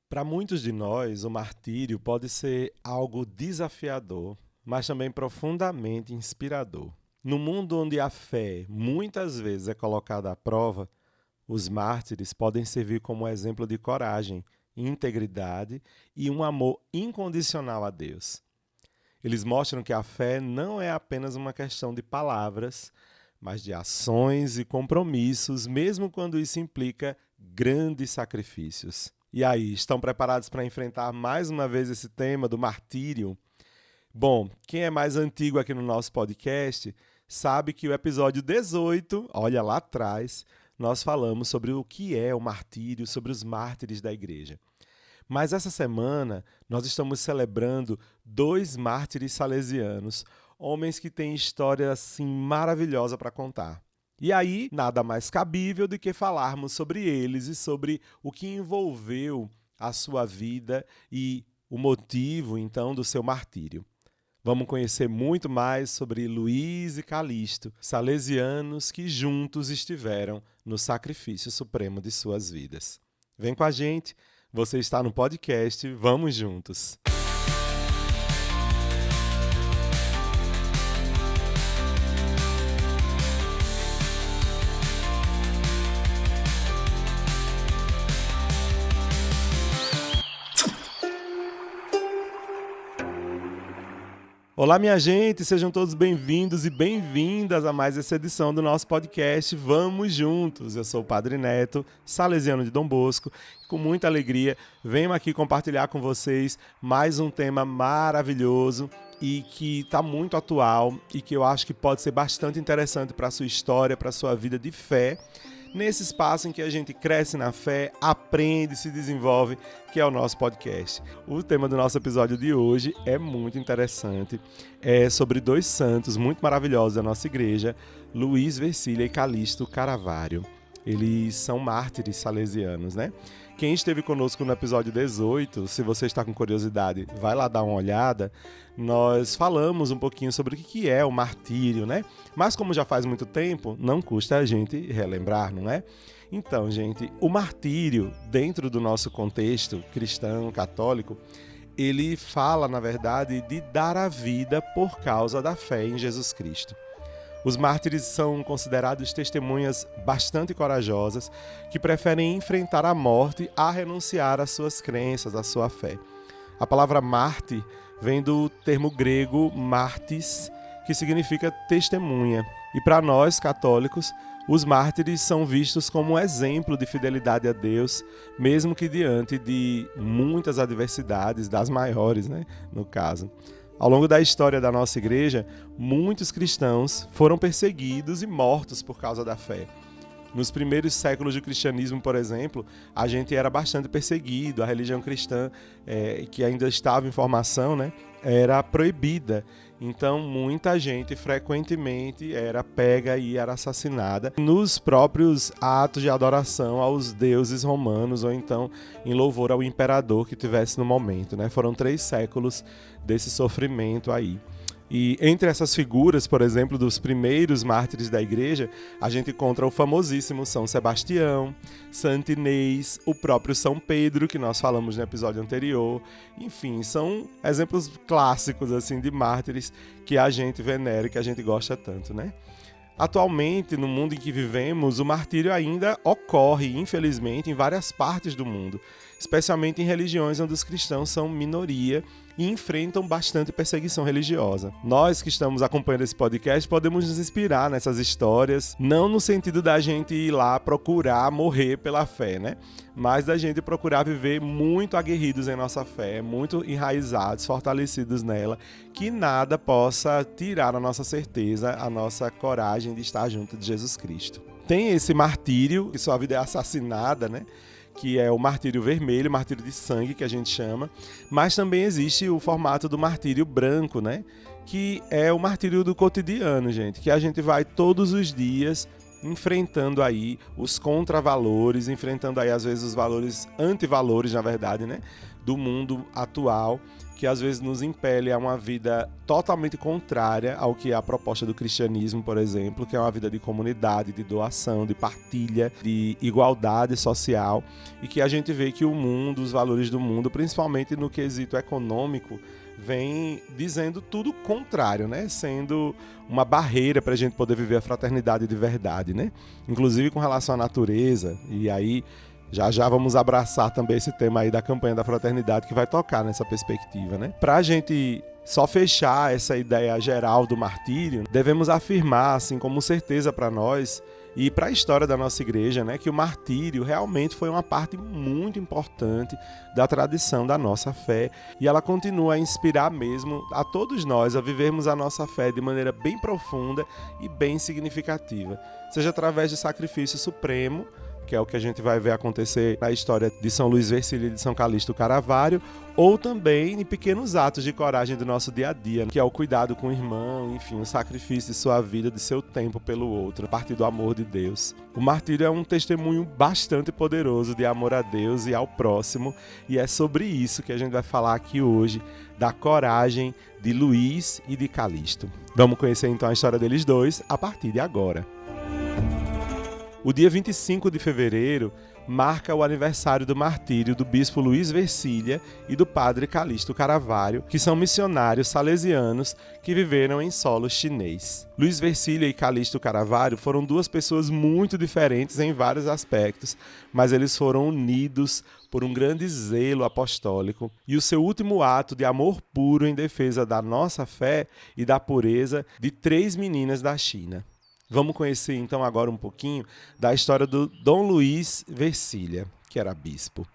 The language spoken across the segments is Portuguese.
Para muitos de nós, o martírio pode ser algo desafiador, mas também profundamente inspirador. No mundo onde a fé muitas vezes é colocada à prova, os mártires podem servir como exemplo de coragem, integridade e um amor incondicional a Deus. Eles mostram que a fé não é apenas uma questão de palavras, mas de ações e compromissos, mesmo quando isso implica grandes sacrifícios. E aí, estão preparados para enfrentar mais uma vez esse tema do martírio? Bom, quem é mais antigo aqui no nosso podcast sabe que o episódio 18, olha lá atrás, nós falamos sobre o que é o martírio, sobre os mártires da igreja. Mas essa semana nós estamos celebrando 2 mártires salesianos, homens que têm história assim maravilhosa para contar. E aí, nada mais cabível do que falarmos sobre eles e sobre o que envolveu a sua vida e o motivo, então, do seu martírio. Vamos conhecer muito mais sobre Luís e Calixto, salesianos que juntos estiveram no sacrifício supremo de suas vidas. Vem com a gente, você está no podcast Vamos Juntos! Olá, minha gente, sejam todos bem-vindos e bem-vindas a mais essa edição do nosso podcast Vamos Juntos. Eu sou o Padre Neto, salesiano de Dom Bosco, e com muita alegria venho aqui compartilhar com vocês mais um tema maravilhoso e que está muito atual e que eu acho que pode ser bastante interessante para a sua história, para a sua vida de fé, nesse espaço em que a gente cresce na fé, aprende, se desenvolve, que é o nosso podcast. O tema do nosso episódio de hoje é muito interessante. É sobre 2 santos muito maravilhosos da nossa igreja, Luís Versilia e Calixto Caravaggio. Eles são mártires salesianos, né? Quem esteve conosco no episódio 18, se você está com curiosidade, vai lá dar uma olhada. Nós falamos um pouquinho sobre o que é o martírio, né? Mas como já faz muito tempo, não custa a gente relembrar, não é? Então, gente, o martírio, dentro do nosso contexto cristão, católico, ele fala, na verdade, de dar a vida por causa da fé em Jesus Cristo. Os mártires são considerados testemunhas bastante corajosas que preferem enfrentar a morte a renunciar às suas crenças, à sua fé. A palavra mártir vem do termo grego martis, que significa testemunha. E para nós, católicos, os mártires são vistos como um exemplo de fidelidade a Deus, mesmo que diante de muitas adversidades, das maiores, né, no caso. Ao longo da história da nossa igreja, muitos cristãos foram perseguidos e mortos por causa da fé. Nos primeiros séculos do cristianismo, por exemplo, a gente era bastante perseguido, a religião cristã, que ainda estava em formação, né, era proibida. Então, muita gente frequentemente era pega e era assassinada nos próprios atos de adoração aos deuses romanos ou então em louvor ao imperador que tivesse no momento, né? Foram 3 séculos desse sofrimento aí. E entre essas figuras, por exemplo, dos primeiros mártires da igreja, a gente encontra o famosíssimo São Sebastião, Santo Inês, o próprio São Pedro, que nós falamos no episódio anterior. Enfim, são exemplos clássicos assim de mártires que a gente venera e que a gente gosta tanto, né? Atualmente, no mundo em que vivemos, o martírio ainda ocorre, infelizmente, em várias partes do mundo, especialmente em religiões onde os cristãos são minoria e enfrentam bastante perseguição religiosa. Nós que estamos acompanhando esse podcast podemos nos inspirar nessas histórias, não no sentido da gente ir lá procurar morrer pela fé, né? Mas da gente procurar viver muito aguerridos em nossa fé, muito enraizados, fortalecidos nela, que nada possa tirar a nossa certeza, a nossa coragem de estar junto de Jesus Cristo. Tem esse martírio, que sua vida é assassinada, né? Que é o martírio vermelho, martírio de sangue, que a gente chama, mas também existe o formato do martírio branco, né? Que é o martírio do cotidiano, gente, que a gente vai todos os dias enfrentando aí os contravalores, enfrentando aí às vezes os valores, antivalores na verdade, né, do mundo atual, que às vezes nos impele a uma vida totalmente contrária ao que é a proposta do cristianismo, por exemplo, que é uma vida de comunidade, de doação, de partilha, de igualdade social, e que a gente vê que o mundo, os valores do mundo, principalmente no quesito econômico, vem dizendo tudo contrário, né? Sendo uma barreira para a gente poder viver a fraternidade de verdade, né? Inclusive com relação à natureza, e aí já vamos abraçar também esse tema aí da campanha da fraternidade que vai tocar nessa perspectiva, né? Para a gente só fechar essa ideia geral do martírio, devemos afirmar, assim como certeza para nós e para a história da nossa igreja, né, que o martírio realmente foi uma parte muito importante da tradição da nossa fé, e ela continua a inspirar mesmo a todos nós a vivermos a nossa fé de maneira bem profunda e bem significativa, seja através de sacrifício supremo, que é o que a gente vai ver acontecer na história de São Luís Vercílio e de São Calixto Caravaggio, ou também em pequenos atos de coragem do nosso dia a dia, que é o cuidado com o irmão, enfim, o sacrifício de sua vida, de seu tempo pelo outro, a partir do amor de Deus. O martírio é um testemunho bastante poderoso de amor a Deus e ao próximo, e é sobre isso que a gente vai falar aqui hoje, da coragem de Luís e de Calixto. Vamos conhecer então a história deles dois a partir de agora. O dia 25 de fevereiro marca o aniversário do martírio do bispo Luís Vercília e do padre Calixto Caravaggio, que são missionários salesianos que viveram em solo chinês. Luís Vercília e Calixto Caravaggio foram duas pessoas muito diferentes em vários aspectos, mas eles foram unidos por um grande zelo apostólico, e o seu último ato de amor puro em defesa da nossa fé e da pureza de 3 meninas da China. Vamos conhecer então agora um pouquinho da história do Dom Luís Vercília, que era bispo.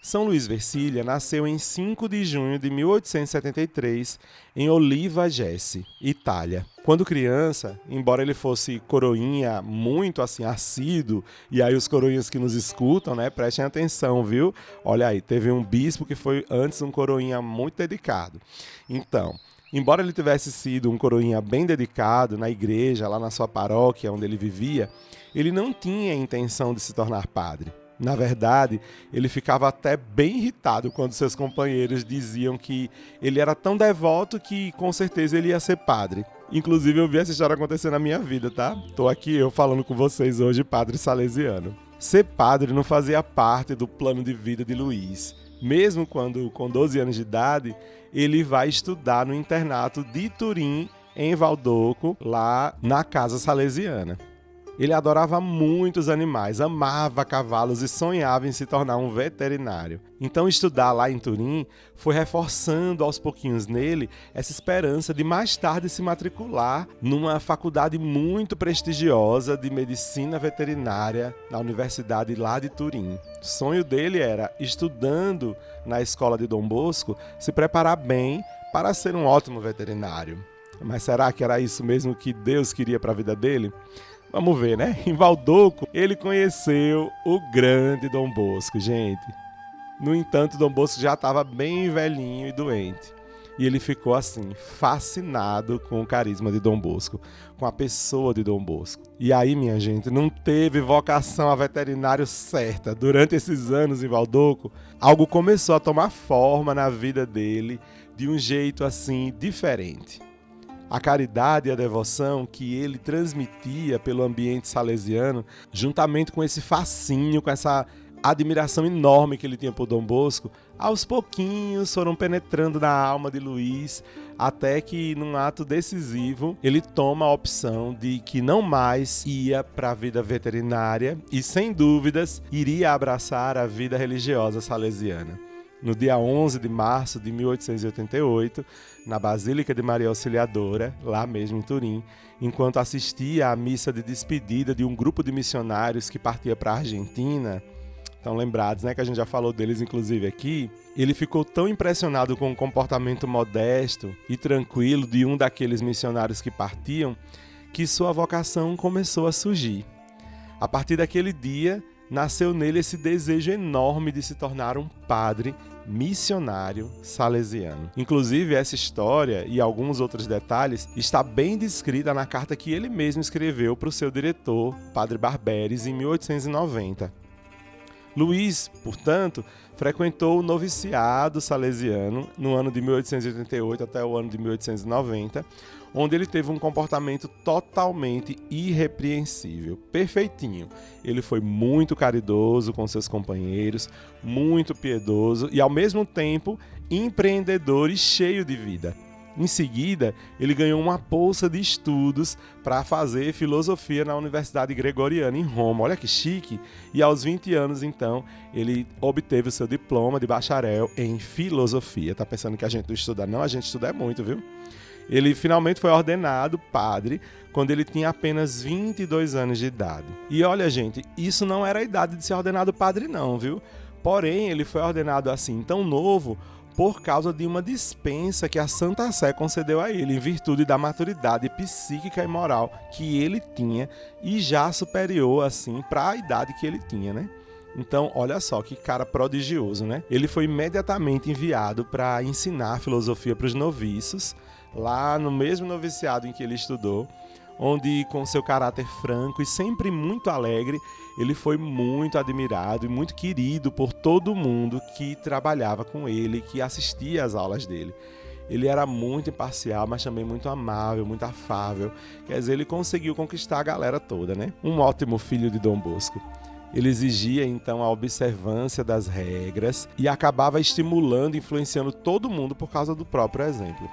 São Luís Vercília nasceu em 5 de junho de 1873 em Oliva Jesse, Itália. Quando criança, embora ele fosse coroinha muito assim assíduo, e aí os coroinhas que nos escutam, né, prestem atenção, viu? Olha aí, teve um bispo que foi antes um coroinha muito dedicado. Então, embora ele tivesse sido um coroinha bem dedicado na igreja, lá na sua paróquia onde ele vivia, ele não tinha a intenção de se tornar padre. Na verdade, ele ficava até bem irritado quando seus companheiros diziam que ele era tão devoto que com certeza ele ia ser padre. Inclusive eu vi essa história acontecer na minha vida, tá? Tô aqui eu falando com vocês hoje, padre salesiano. Ser padre não fazia parte do plano de vida de Luís. Mesmo quando, com 12 anos de idade, ele vai estudar no internato de Turim, em Valdoco, lá na casa salesiana. Ele adorava muito os animais, amava cavalos e sonhava em se tornar um veterinário. Então estudar lá em Turim foi reforçando aos pouquinhos nele essa esperança de mais tarde se matricular numa faculdade muito prestigiosa de medicina veterinária na Universidade lá de Turim. O sonho dele era, estudando na escola de Dom Bosco, se preparar bem para ser um ótimo veterinário. Mas será que era isso mesmo que Deus queria para a vida dele? Vamos ver, né? Em Valdoco, ele conheceu o grande Dom Bosco, gente. No entanto, Dom Bosco já estava bem velhinho e doente. E ele ficou assim, fascinado com o carisma de Dom Bosco, com a pessoa de Dom Bosco. E aí, minha gente, não teve vocação a veterinário certa. Durante esses anos em Valdoco, algo começou a tomar forma na vida dele de um jeito assim, diferente. A caridade e a devoção que ele transmitia pelo ambiente salesiano, juntamente com esse fascínio, com essa admiração enorme que ele tinha por Dom Bosco, aos pouquinhos foram penetrando na alma de Luís, até que, num ato decisivo, ele toma a opção de que não mais ia para a vida veterinária e, sem dúvidas, iria abraçar a vida religiosa salesiana. No dia 11 de março de 1888, na Basílica de Maria Auxiliadora, lá mesmo em Turim, enquanto assistia à missa de despedida de um grupo de missionários que partia para a Argentina, estão lembrados, né, que a gente já falou deles inclusive aqui, ele ficou tão impressionado com o comportamento modesto e tranquilo de um daqueles missionários que partiam, que sua vocação começou a surgir. A partir daquele dia, nasceu nele esse desejo enorme de se tornar um padre missionário salesiano. Inclusive, essa história e alguns outros detalhes está bem descrita na carta que ele mesmo escreveu para o seu diretor, Padre Barberes, em 1890. Luís, portanto, frequentou o noviciado salesiano no ano de 1888 até o ano de 1890, onde ele teve um comportamento totalmente irrepreensível, perfeitinho. Ele foi muito caridoso com seus companheiros, muito piedoso e, ao mesmo tempo, empreendedor e cheio de vida. Em seguida, ele ganhou uma bolsa de estudos para fazer filosofia na Universidade Gregoriana, em Roma. Olha que chique! E aos 20 anos, então, ele obteve o seu diploma de bacharel em filosofia. Tá pensando que a gente não estuda? Não, a gente estuda muito, viu? Ele finalmente foi ordenado padre quando ele tinha apenas 22 anos de idade. E olha, gente, isso não era a idade de ser ordenado padre não, viu? Porém, ele foi ordenado assim tão novo por causa de uma dispensa que a Santa Sé concedeu a ele, em virtude da maturidade psíquica e moral que ele tinha e já superior, assim, para a idade que ele tinha, né? Então, olha só que cara prodigioso, né? Ele foi imediatamente enviado para ensinar filosofia para os noviços, lá no mesmo noviciado em que ele estudou, onde, com seu caráter franco e sempre muito alegre, ele foi muito admirado e muito querido por todo mundo que trabalhava com ele, que assistia às aulas dele. Ele era muito imparcial, mas também muito amável, muito afável. Quer dizer, ele conseguiu conquistar a galera toda, né? Um ótimo filho de Dom Bosco. Ele exigia, então, a observância das regras e acabava estimulando e influenciando todo mundo por causa do próprio exemplo.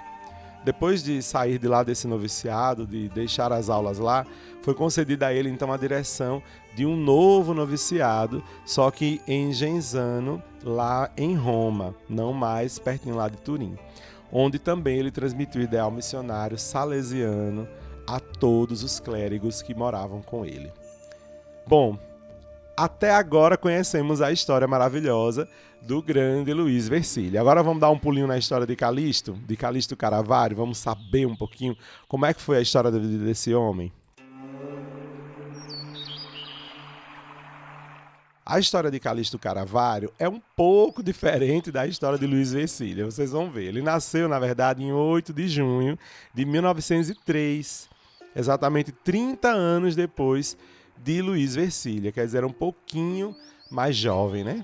Depois de sair de lá desse noviciado, de deixar as aulas lá, foi concedida a ele então a direção de um novo noviciado, só que em Genzano, lá em Roma, não mais pertinho lá de Turim, onde também ele transmitiu o ideal missionário salesiano a todos os clérigos que moravam com ele. Bom, até agora conhecemos a história maravilhosa do grande Luís Versilia. Agora vamos dar um pulinho na história de Calixto Caravaggio, vamos saber um pouquinho como é que foi a história da vida desse homem. A história de Calixto Caravaggio é um pouco diferente da história de Luís Versilia, vocês vão ver. Ele nasceu, na verdade, em 8 de junho de 1903, exatamente 30 anos depois de Luís Versilia, quer dizer, era um pouquinho mais jovem, né?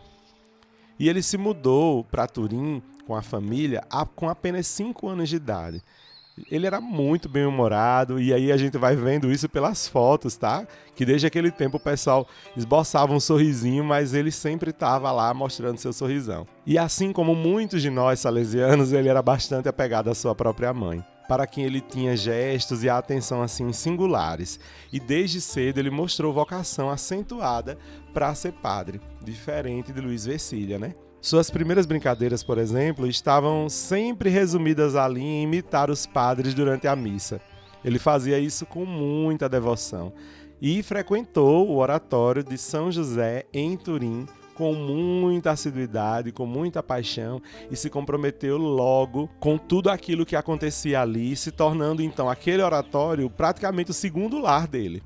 E ele se mudou para Turim com a família com apenas 5 anos de idade. Ele era muito bem-humorado e aí a gente vai vendo isso pelas fotos, tá? Que desde aquele tempo o pessoal esboçava um sorrisinho, mas ele sempre estava lá mostrando seu sorrisão. E assim como muitos de nós salesianos, ele era bastante apegado à sua própria mãe, para quem ele tinha gestos e a atenção assim singulares. E desde cedo ele mostrou vocação acentuada para ser padre, diferente de Luís Versilia, né? Suas primeiras brincadeiras, por exemplo, estavam sempre resumidas ali em imitar os padres durante a missa. Ele fazia isso com muita devoção e frequentou o oratório de São José em Turim com muita assiduidade, com muita paixão e se comprometeu logo com tudo aquilo que acontecia ali, se tornando então aquele oratório praticamente o segundo lar dele.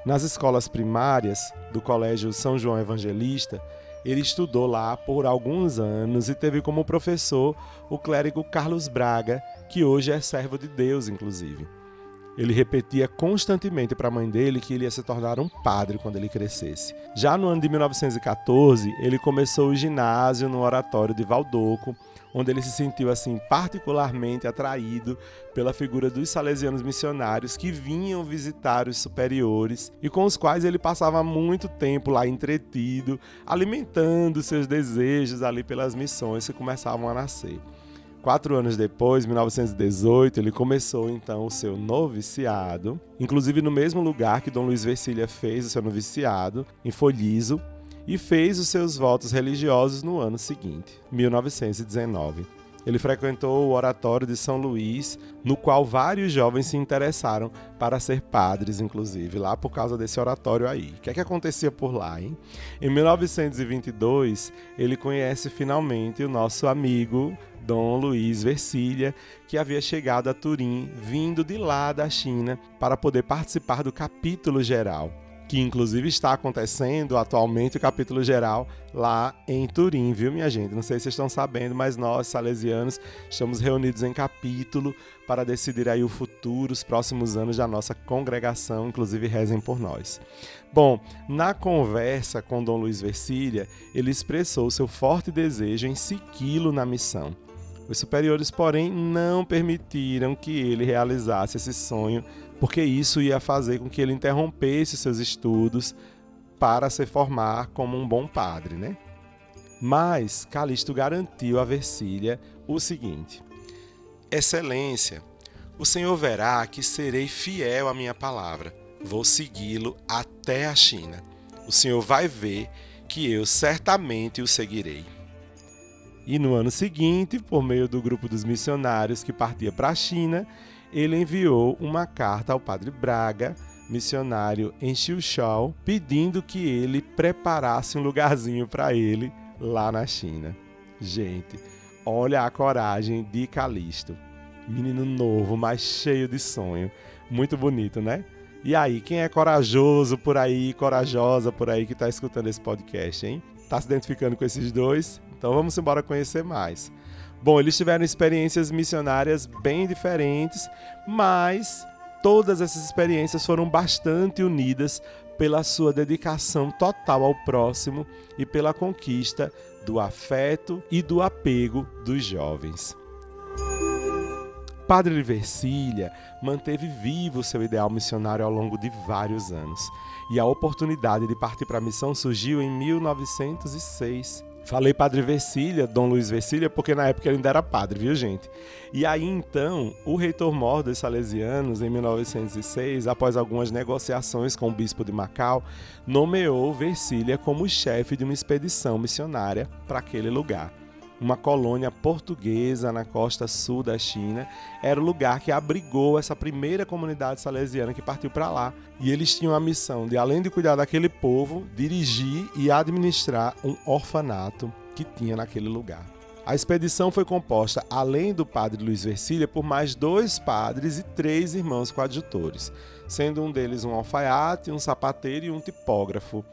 Nas escolas primárias do Colégio São João Evangelista, ele estudou lá por alguns anos e teve como professor o clérigo Carlos Braga, que hoje é servo de Deus, inclusive. Ele repetia constantemente para a mãe dele que ele ia se tornar um padre quando ele crescesse. Já no ano de 1914, ele começou o ginásio no oratório de Valdoco, onde ele se sentiu assim particularmente atraído pela figura dos salesianos missionários que vinham visitar os superiores e com os quais ele passava muito tempo lá entretido, alimentando seus desejos ali pelas missões que começavam a nascer. 4 anos depois, 1918, ele começou então o seu noviciado, inclusive no mesmo lugar que Dom Luís Versilia fez o seu noviciado, em Folhizo, e fez os seus votos religiosos no ano seguinte, 1919. Ele frequentou o oratório de São Luís, no qual vários jovens se interessaram para ser padres, inclusive, lá por causa desse oratório aí. O que é que acontecia por lá, hein? Em 1922, ele conhece finalmente o nosso amigo Dom Luís Versilia, que havia chegado a Turim, vindo de lá da China, para poder participar do capítulo geral, que inclusive está acontecendo atualmente o capítulo geral lá em Turim, viu, minha gente? Não sei se vocês estão sabendo, mas nós, salesianos, estamos reunidos em capítulo para decidir aí o futuro, os próximos anos da nossa congregação, inclusive rezem por nós. Bom, na conversa com Dom Luiz Vercília, ele expressou seu forte desejo em segui-lo na missão. Os superiores, porém, não permitiram que ele realizasse esse sonho, porque isso ia fazer com que ele interrompesse seus estudos para se formar como um bom padre, né? Mas Calixto garantiu a Vercília o seguinte: Excelência, o senhor verá que serei fiel à minha palavra. Vou segui-lo até a China. O senhor vai ver que eu certamente o seguirei. E no ano seguinte, por meio do grupo dos missionários que partia para a China, ele enviou uma carta ao padre Braga, missionário em Xiuxiao, pedindo que ele preparasse um lugarzinho para ele lá na China. Gente, olha a coragem de Calixto. Menino novo, mas cheio de sonho. Muito bonito, né? E aí, quem é corajoso por aí, corajosa por aí que está escutando esse podcast, hein? Tá se identificando com esses dois? Então vamos embora conhecer mais. Bom, eles tiveram experiências missionárias bem diferentes, mas todas essas experiências foram bastante unidas pela sua dedicação total ao próximo e pela conquista do afeto e do apego dos jovens. Padre Vercília manteve vivo seu ideal missionário ao longo de vários anos, e a oportunidade de partir para a missão surgiu em 1906. Falei Padre Vercília, Dom Luiz Vercília, porque na época ele ainda era padre, viu, gente? E aí, então, o reitor-mor dos salesianos, em 1906, após algumas negociações com o bispo de Macau, nomeou Vercília como chefe de uma expedição missionária para aquele lugar. Uma colônia portuguesa na costa sul da China, era o lugar que abrigou essa primeira comunidade salesiana que partiu para lá. E eles tinham a missão de, além de cuidar daquele povo, dirigir e administrar um orfanato que tinha naquele lugar. A expedição foi composta, além do padre Luiz Vercília, por mais 2 padres e 3 irmãos coadjutores, sendo um deles um alfaiate, um sapateiro e um tipógrafo.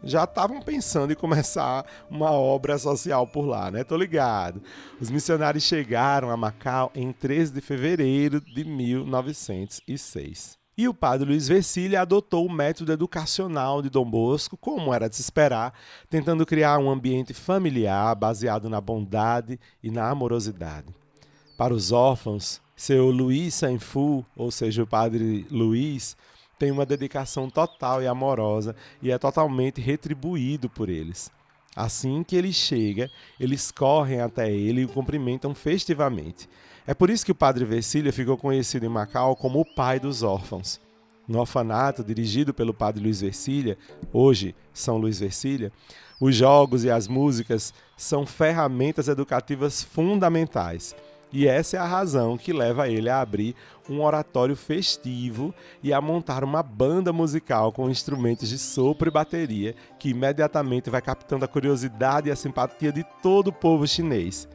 Já estavam pensando em começar uma obra social por lá, né? Tô ligado. Os missionários chegaram a Macau em 13 de fevereiro de 1906. E o padre Luiz Vercília adotou o método educacional de Dom Bosco, como era de se esperar, tentando criar um ambiente familiar baseado na bondade e na amorosidade. Para os órfãos, seu Luiz Saint-Fu, ou seja, o padre Luiz, tem uma dedicação total e amorosa e é totalmente retribuído por eles. Assim que ele chega, eles correm até ele e o cumprimentam festivamente. É por isso que o padre Vercília ficou conhecido em Macau como o pai dos órfãos. No orfanato, dirigido pelo padre Luiz Vercília, hoje São Luís Vercília, os jogos e as músicas são ferramentas educativas fundamentais. E essa é a razão que leva ele a abrir um oratório festivo e a montar uma banda musical com instrumentos de sopro e bateria que imediatamente vai captando a curiosidade e a simpatia de todo o povo chinês.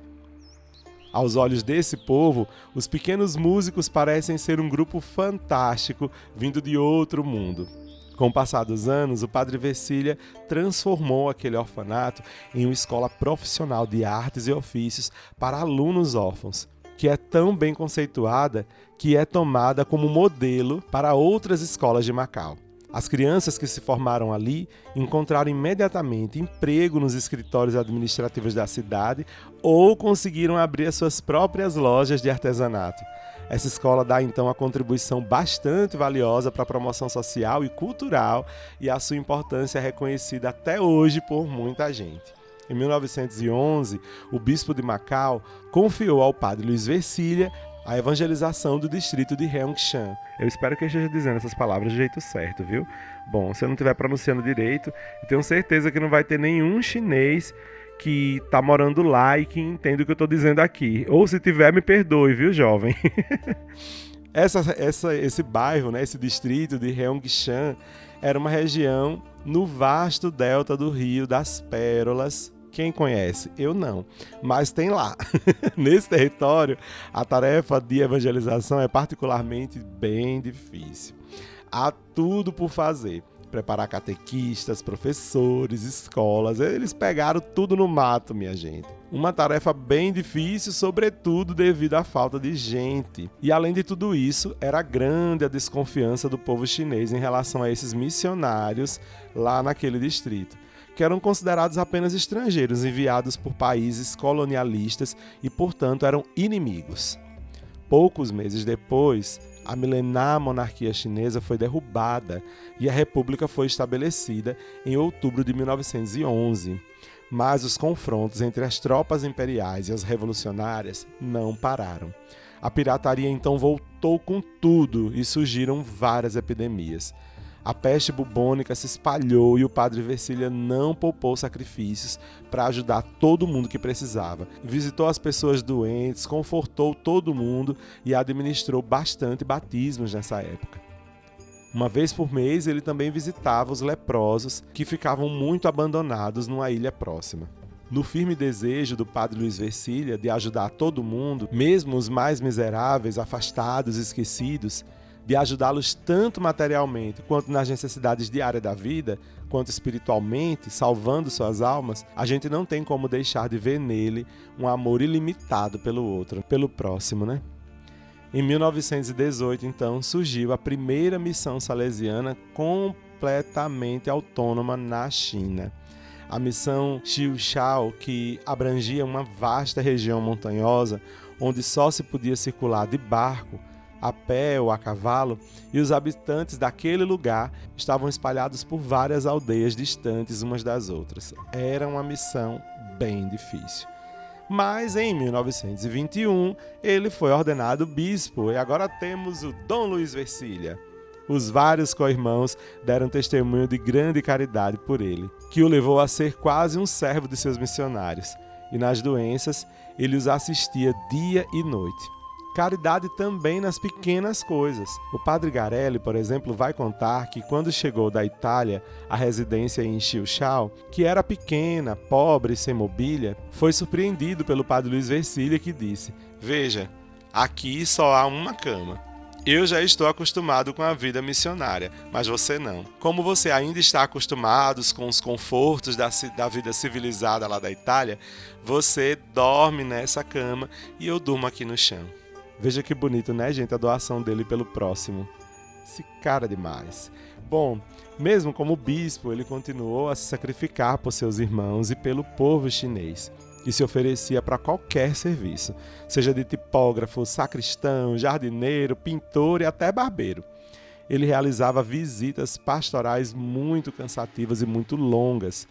Aos olhos desse povo, os pequenos músicos parecem ser um grupo fantástico vindo de outro mundo. Com o passar dos anos, o padre Vercília transformou aquele orfanato em uma escola profissional de artes e ofícios para alunos órfãos, que é tão bem conceituada que é tomada como modelo para outras escolas de Macau. As crianças que se formaram ali encontraram imediatamente emprego nos escritórios administrativos da cidade ou conseguiram abrir as suas próprias lojas de artesanato. Essa escola dá então uma contribuição bastante valiosa para a promoção social e cultural e a sua importância é reconhecida até hoje por muita gente. Em 1911, o bispo de Macau confiou ao padre Luiz Vercília a evangelização do distrito de Heongshan. Eu espero que eu esteja dizendo essas palavras do jeito certo, viu? Bom, se eu não estiver pronunciando direito, eu tenho certeza que não vai ter nenhum chinês que está morando lá e que entende o que eu estou dizendo aqui. Ou se tiver, me perdoe, viu, jovem? Esse bairro, né, esse distrito de Heongshan, era uma região no vasto delta do Rio das Pérolas. Quem conhece? Eu não, mas tem lá. Nesse território, a tarefa de evangelização é particularmente bem difícil. Há tudo por fazer. preparar catequistas, professores, escolas. Eles pegaram tudo no mato, minha gente. Uma tarefa bem difícil, sobretudo devido à falta de gente. E além de tudo isso, era grande a desconfiança do povo chinês em relação a esses missionários lá naquele distrito, que eram considerados apenas estrangeiros enviados por países colonialistas e, portanto, eram inimigos. Poucos meses depois, a milenar monarquia chinesa foi derrubada e a república foi estabelecida em outubro de 1911. Mas os confrontos entre as tropas imperiais e as revolucionárias não pararam. A pirataria então voltou com tudo e surgiram várias epidemias. A peste bubônica se espalhou e o padre Versilia não poupou sacrifícios para ajudar todo mundo que precisava. Visitou as pessoas doentes, confortou todo mundo e administrou bastante batismos nessa época. Uma vez por mês, ele também visitava os leprosos que ficavam muito abandonados numa ilha próxima. No firme desejo do padre Luiz Versilia de ajudar todo mundo, mesmo os mais miseráveis, afastados, esquecidos, de ajudá-los tanto materialmente quanto nas necessidades diárias da vida, quanto espiritualmente, salvando suas almas, a gente não tem como deixar de ver nele um amor ilimitado pelo outro, pelo próximo, né? Em 1918, então, surgiu a primeira missão salesiana completamente autônoma na China. A missão Xiuxiao, que abrangia uma vasta região montanhosa, onde só se podia circular de barco, a pé ou a cavalo, e os habitantes daquele lugar estavam espalhados por várias aldeias distantes umas das outras. Era uma missão bem difícil. Mas em 1921 ele foi ordenado bispo e agora temos o Dom Luiz Versilia. Os vários co-irmãos deram testemunho de grande caridade por ele, que o levou a ser quase um servo de seus missionários. E nas doenças ele os assistia dia e noite. Caridade também nas pequenas coisas. O padre Garelli, por exemplo, vai contar que quando chegou da Itália à residência em Xiuxiao, que era pequena, pobre e sem mobília, foi surpreendido pelo padre Luiz Versilia, que disse: "Veja, aqui só há uma cama. Eu já estou acostumado com a vida missionária, mas você não. Como você ainda está acostumado com os confortos da vida civilizada lá da Itália, você dorme nessa cama e eu durmo aqui no chão." Veja que bonito, né, gente? A doação dele pelo próximo. Esse cara demais. Bom, mesmo como bispo, ele continuou a se sacrificar por seus irmãos e pelo povo chinês, e se oferecia para qualquer serviço, seja de tipógrafo, sacristão, jardineiro, pintor e até barbeiro. Ele realizava visitas pastorais muito cansativas e muito longas,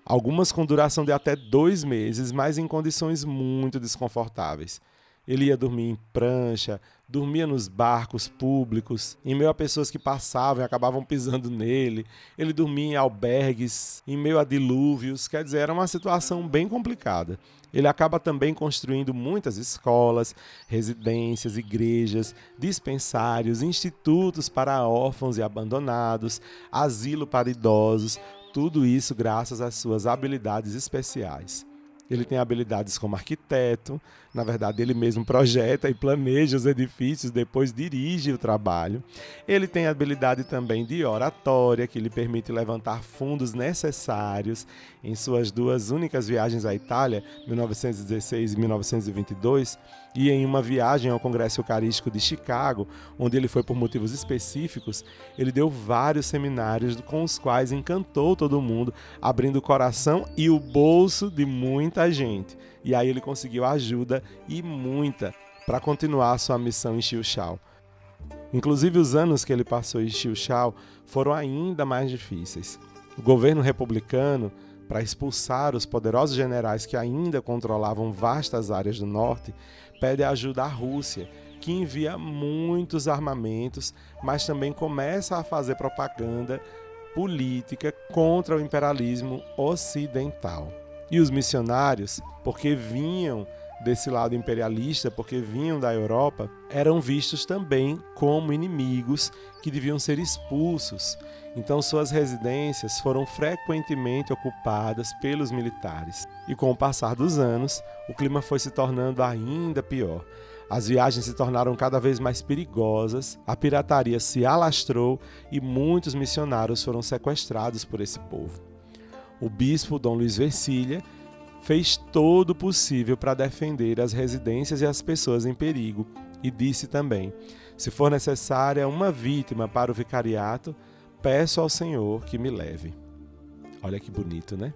algumas com duração de até 2 meses, mas em condições muito desconfortáveis. Ele ia dormir em prancha, dormia nos barcos públicos, em meio a pessoas que passavam e acabavam pisando nele. Ele dormia em albergues, em meio a dilúvios, quer dizer, era uma situação bem complicada. Ele acaba também construindo muitas escolas, residências, igrejas, dispensários, institutos para órfãos e abandonados, asilo para idosos, tudo isso graças às suas habilidades especiais. Ele tem habilidades como arquiteto, na verdade ele mesmo projeta e planeja os edifícios, depois dirige o trabalho. Ele tem habilidade também de oratória, que lhe permite levantar fundos necessários em suas 2 únicas viagens à Itália, 1916 e 1922, e em uma viagem ao Congresso Eucarístico de Chicago, onde ele foi por motivos específicos, ele deu vários seminários com os quais encantou todo mundo, abrindo o coração e o bolso de muita gente. E aí ele conseguiu ajuda e muita para continuar a sua missão em Xiuxiao. Inclusive os anos que ele passou em Xiuxiao foram ainda mais difíceis. O governo republicano, para expulsar os poderosos generais que ainda controlavam vastas áreas do norte, pede ajuda à Rússia, que envia muitos armamentos, mas também começa a fazer propaganda política contra o imperialismo ocidental. E os missionários, porque vinham desse lado imperialista, porque vinham da Europa, eram vistos também como inimigos que deviam ser expulsos. Então suas residências foram frequentemente ocupadas pelos militares. E com o passar dos anos, o clima foi se tornando ainda pior. As viagens se tornaram cada vez mais perigosas, a pirataria se alastrou e muitos missionários foram sequestrados por esse povo. O bispo Dom Luiz Vercília fez todo o possível para defender as residências e as pessoas em perigo e disse também: se for necessária uma vítima para o vicariato, peço ao Senhor que me leve. Olha que bonito, né?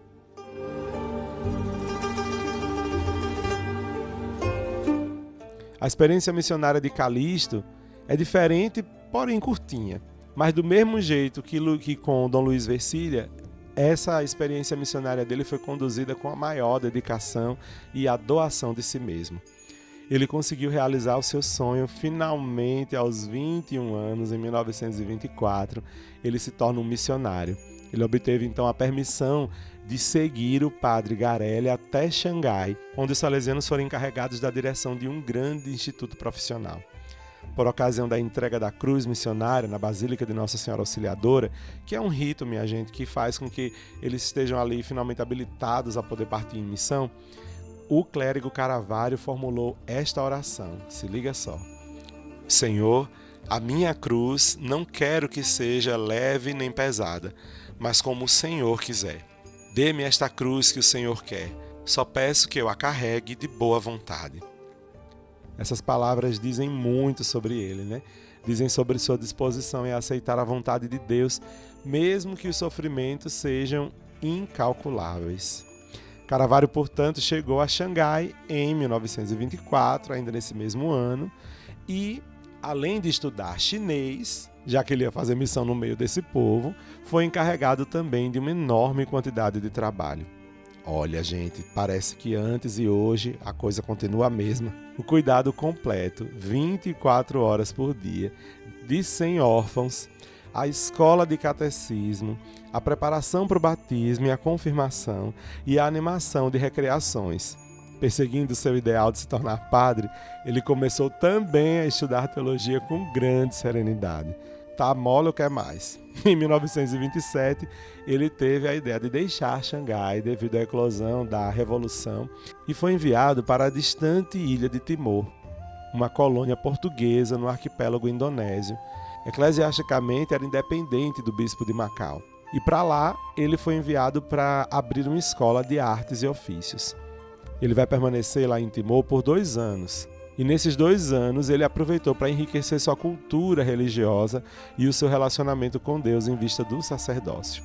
A experiência missionária de Calixto é diferente, porém curtinha. Mas do mesmo jeito que com Dom Luiz Vercília, essa experiência missionária dele foi conduzida com a maior dedicação e a doação de si mesmo. Ele conseguiu realizar o seu sonho finalmente aos 21 anos, em 1924. Ele se torna um missionário. Ele obteve então a permissão de seguir o padre Garelli até Xangai, onde os salesianos foram encarregados da direção de um grande instituto profissional. Por ocasião da entrega da cruz missionária na Basílica de Nossa Senhora Auxiliadora, que é um rito, minha gente, que faz com que eles estejam ali finalmente habilitados a poder partir em missão, o clérigo Caravaggio formulou esta oração. Se liga só. Senhor, a minha cruz não quero que seja leve nem pesada, mas como o Senhor quiser. Dê-me esta cruz que o Senhor quer. Só peço que eu a carregue de boa vontade. Essas palavras dizem muito sobre ele, né? Dizem sobre sua disposição em aceitar a vontade de Deus, mesmo que os sofrimentos sejam incalculáveis. Caravaggio, portanto, chegou a Xangai em 1924, ainda nesse mesmo ano, e, além de estudar chinês, já que ele ia fazer missão no meio desse povo, foi encarregado também de uma enorme quantidade de trabalho. Olha, gente, parece que antes e hoje a coisa continua a mesma. O cuidado completo, 24 horas por dia, de 100 órfãos, a escola de catecismo, a preparação para o batismo e a confirmação e a animação de recreações. Perseguindo seu ideal de se tornar padre, ele começou também a estudar teologia com grande serenidade. Tá mole ou quer mais? Em 1927, ele teve a ideia de deixar Xangai devido à eclosão da Revolução e foi enviado para a distante ilha de Timor, uma colônia portuguesa no arquipélago indonésio. Eclesiasticamente era independente do bispo de Macau. E para lá, ele foi enviado para abrir uma escola de artes e ofícios. Ele vai permanecer lá em Timor por 2 anos. E nesses 2 anos ele aproveitou para enriquecer sua cultura religiosa e o seu relacionamento com Deus em vista do sacerdócio.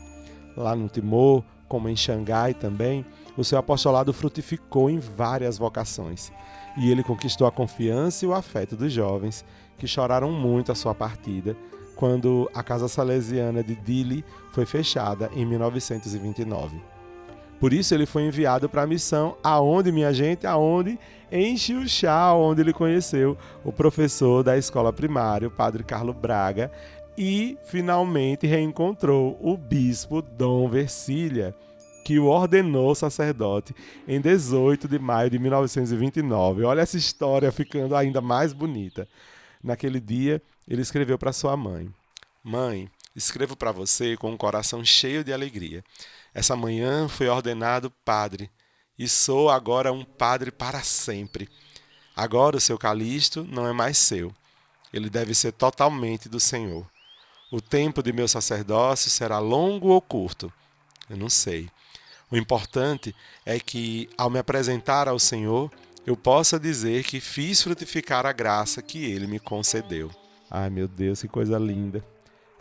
Lá no Timor, como em Xangai também, o seu apostolado frutificou em várias vocações. E ele conquistou a confiança e o afeto dos jovens, que choraram muito a sua partida, quando a Casa Salesiana de Dili foi fechada em 1929. Por isso ele foi enviado para a missão, aonde, minha gente? Aonde? Em Chiuchau, onde ele conheceu o professor da escola primária, o padre Carlo Braga, e finalmente reencontrou o bispo Dom Vercília, que o ordenou sacerdote em 18 de maio de 1929. Olha essa história ficando ainda mais bonita. Naquele dia, ele escreveu para sua mãe: Mãe, escrevo para você com um coração cheio de alegria. Essa manhã fui ordenado padre e sou agora um padre para sempre. Agora o seu Calixto não é mais seu. Ele deve ser totalmente do Senhor. O tempo de meu sacerdócio será longo ou curto? Eu não sei. O importante é que, ao me apresentar ao Senhor, eu possa dizer que fiz frutificar a graça que Ele me concedeu. Ai, meu Deus, que coisa linda!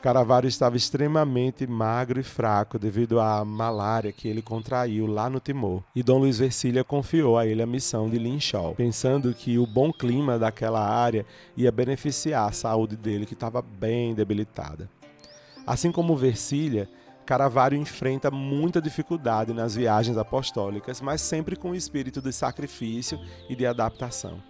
Caravaggio estava extremamente magro e fraco devido à malária que ele contraiu lá no Timor. E Dom Luiz Vercília confiou a ele a missão de Linchau, pensando que o bom clima daquela área ia beneficiar a saúde dele, que estava bem debilitada. Assim como Vercília, Caravaggio enfrenta muita dificuldade nas viagens apostólicas, mas sempre com o espírito de sacrifício e de adaptação.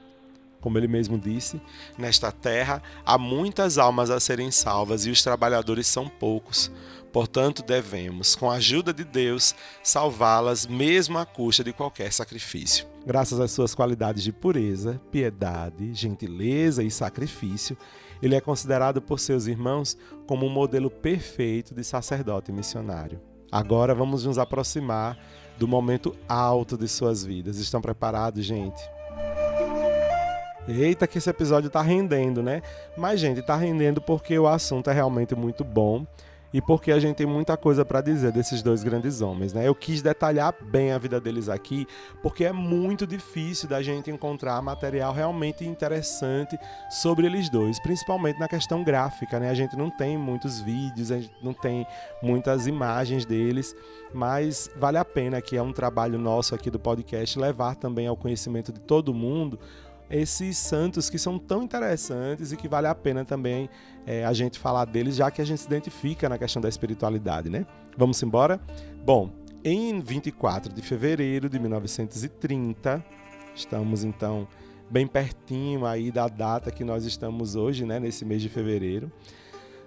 Como ele mesmo disse, nesta terra há muitas almas a serem salvas e os trabalhadores são poucos. Portanto, devemos, com a ajuda de Deus, salvá-las mesmo à custa de qualquer sacrifício. Graças às suas qualidades de pureza, piedade, gentileza e sacrifício, ele é considerado por seus irmãos como um modelo perfeito de sacerdote missionário. Agora vamos nos aproximar do momento alto de suas vidas. Estão preparados, gente? Eita, que esse episódio tá rendendo, né? Mas, gente, tá rendendo porque o assunto é realmente muito bom e porque a gente tem muita coisa para dizer desses dois grandes homens, né? Eu quis detalhar bem a vida deles aqui, porque é muito difícil da gente encontrar material realmente interessante sobre eles dois, principalmente na questão gráfica, né? A gente não tem muitos vídeos, a gente não tem muitas imagens deles, mas vale a pena, que é um trabalho nosso aqui do podcast, levar também ao conhecimento de todo mundo esses santos que são tão interessantes e que vale a pena também a gente falar deles, já que a gente se identifica na questão da espiritualidade, né? Vamos embora? Bom, em 24 de fevereiro de 1930, estamos então bem pertinho aí da data que nós estamos hoje, né, nesse mês de fevereiro,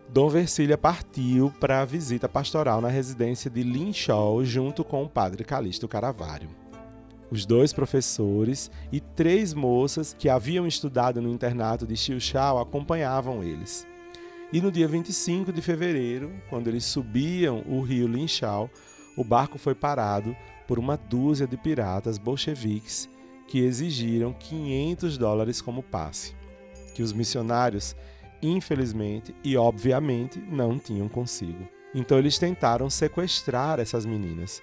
Dom Vercília partiu para a visita pastoral na residência de Linchall junto com o padre Calixto Caravaggio. Os 2 professores e 3 moças que haviam estudado no internato de Chilchal acompanhavam eles. E no dia 25 de fevereiro, quando eles subiam o rio Linchal, o barco foi parado por uma dúzia de piratas bolcheviques que exigiram $500 como passe, que os missionários, infelizmente e obviamente, não tinham consigo. Então eles tentaram sequestrar essas meninas,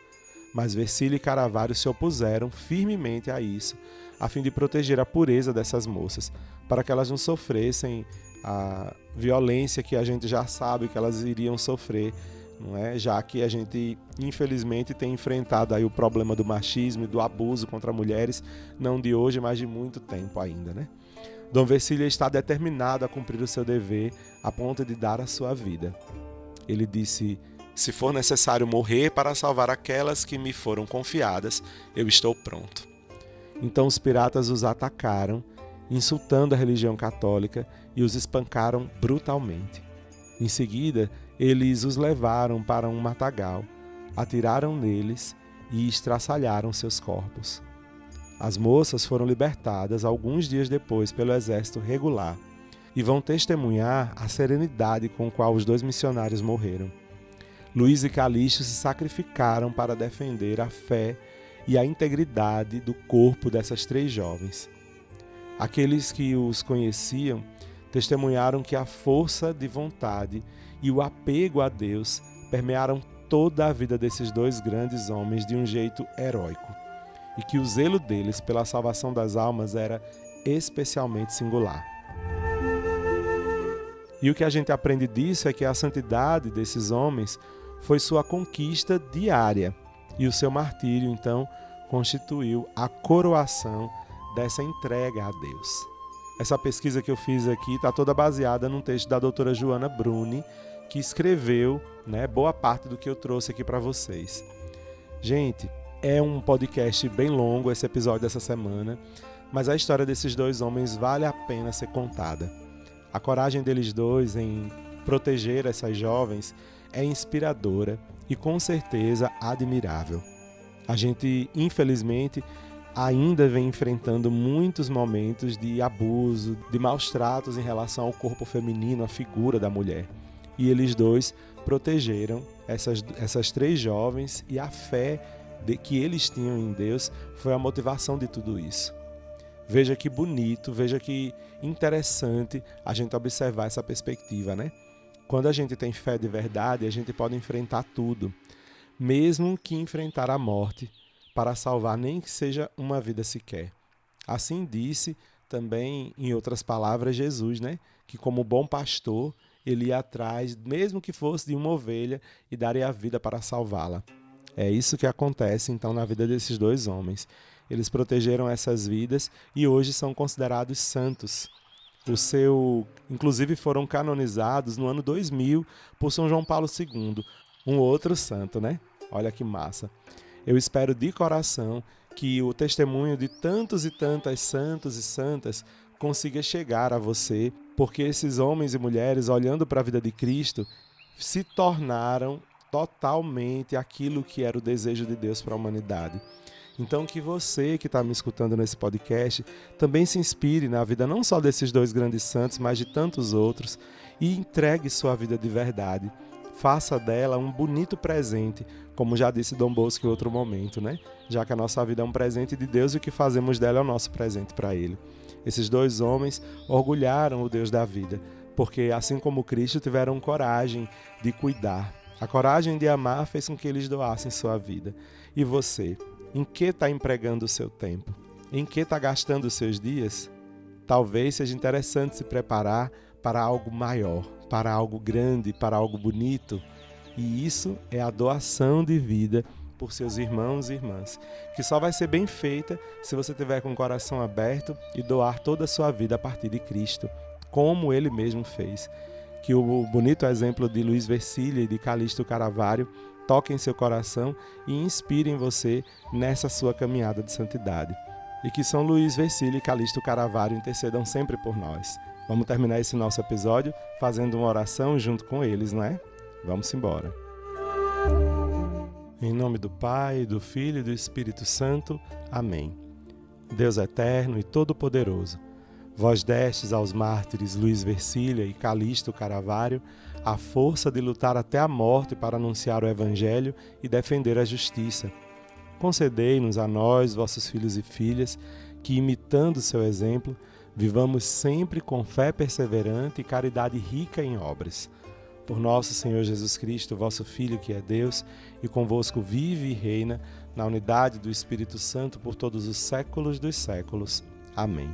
mas Vercília e Caravaggio se opuseram firmemente a isso, a fim de proteger a pureza dessas moças, para que elas não sofressem a violência que a gente já sabe que elas iriam sofrer, não é? Já que a gente, infelizmente, tem enfrentado aí o problema do machismo e do abuso contra mulheres, não de hoje, mas de muito tempo ainda, né? Dom Vercília está determinado a cumprir o seu dever a ponto de dar a sua vida. Ele disse: "Se for necessário morrer para salvar aquelas que me foram confiadas, eu estou pronto." Então os piratas os atacaram, insultando a religião católica, e os espancaram brutalmente. Em seguida, eles os levaram para um matagal, atiraram neles e estraçalharam seus corpos. As moças foram libertadas alguns dias depois pelo exército regular e vão testemunhar a serenidade com qual os 2 missionários morreram. Luís e Calixto se sacrificaram para defender a fé e a integridade do corpo dessas 3 jovens. Aqueles que os conheciam testemunharam que a força de vontade e o apego a Deus permearam toda a vida desses 2 grandes homens de um jeito heróico, e que o zelo deles pela salvação das almas era especialmente singular. E o que a gente aprende disso é que a santidade desses homens foi sua conquista diária, e o seu martírio, então, constituiu a coroação dessa entrega a Deus. Essa pesquisa que eu fiz aqui está toda baseada num texto da doutora Joana Bruni, que escreveu, né, boa parte do que eu trouxe aqui para vocês. Gente, é um podcast bem longo esse episódio dessa semana, mas a história desses 2 homens vale a pena ser contada. A coragem deles 2 em proteger essas jovens é inspiradora e com certeza admirável. A gente, infelizmente, ainda vem enfrentando muitos momentos de abuso, de maus tratos em relação ao corpo feminino, à figura da mulher. E eles 2 protegeram essas 3 jovens, e a fé que eles tinham em Deus foi a motivação de tudo isso. Veja que bonito, veja que interessante a gente observar essa perspectiva, né? Quando a gente tem fé de verdade, a gente pode enfrentar tudo, mesmo que enfrentar a morte, para salvar nem que seja uma vida sequer. Assim disse também, em outras palavras, Jesus, né? Que como bom pastor, ele ia atrás, mesmo que fosse de uma ovelha, e daria a vida para salvá-la. É isso que acontece, então, na vida desses 2 homens. Eles protegeram essas vidas e hoje são considerados santos. Inclusive foram canonizados no ano 2000 por São João Paulo II, um outro santo, né? Olha que massa. Eu espero de coração que o testemunho de tantos e tantas santos e santas consiga chegar a você, porque esses homens e mulheres, olhando para a vida de Cristo, se tornaram totalmente aquilo que era o desejo de Deus para a humanidade. Então que você que está me escutando nesse podcast também se inspire na vida não só desses 2 grandes santos, mas de tantos outros, e entregue sua vida de verdade. faça dela um bonito presente, como já disse Dom Bosco em outro momento, né? Já que a nossa vida é um presente de Deus e o que fazemos dela é o nosso presente para Ele. Esses dois homens orgulharam o Deus da vida, porque assim como Cristo tiveram coragem de cuidar. A coragem de amar fez com que eles doassem sua vida. E você, em que está empregando o seu tempo? Em que está gastando os seus dias? Talvez seja interessante se preparar para algo maior, para algo grande, para algo bonito. E isso é a doação de vida por seus irmãos e irmãs, que só vai ser bem feita se você tiver com o coração aberto e doar toda a sua vida a partir de Cristo, como Ele mesmo fez. Que o bonito exemplo de Luiz Vercilli e de Calixto Caravaggio toque em seu coração e inspire em você nessa sua caminhada de santidade. E que São Luiz Vercilli e Calixto Caravaggio intercedam sempre por nós. Vamos terminar esse nosso episódio fazendo uma oração junto com eles, não é? Vamos embora. Em nome do Pai, do Filho e do Espírito Santo. Amém. Deus eterno e todo-poderoso, vós destes aos mártires Luiz Vercilli e Calixto Caravaggio a força de lutar até a morte para anunciar o Evangelho e defender a justiça. Concedei-nos a nós, vossos filhos e filhas, que, imitando seu exemplo, vivamos sempre com fé perseverante e caridade rica em obras. Por nosso Senhor Jesus Cristo, vosso Filho, que é Deus, e convosco vive e reina, na unidade do Espírito Santo, por todos os séculos dos séculos. Amém.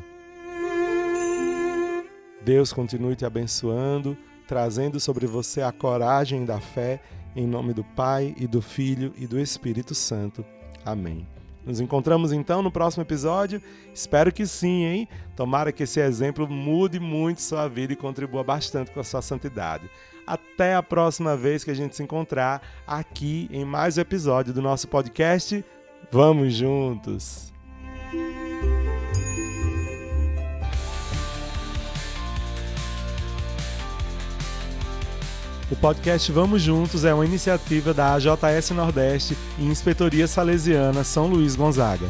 Deus continue te abençoando, trazendo sobre você a coragem da fé, em nome do Pai, e do Filho, e do Espírito Santo. Amém. Nos encontramos então no próximo episódio. Espero que sim, hein? Tomara que esse exemplo mude muito sua vida e contribua bastante com a sua santidade. Até a próxima vez que a gente se encontrar aqui em mais um episódio do nosso podcast. Vamos juntos! O podcast Vamos Juntos é uma iniciativa da AJS Nordeste e Inspetoria Salesiana São Luís Gonzaga.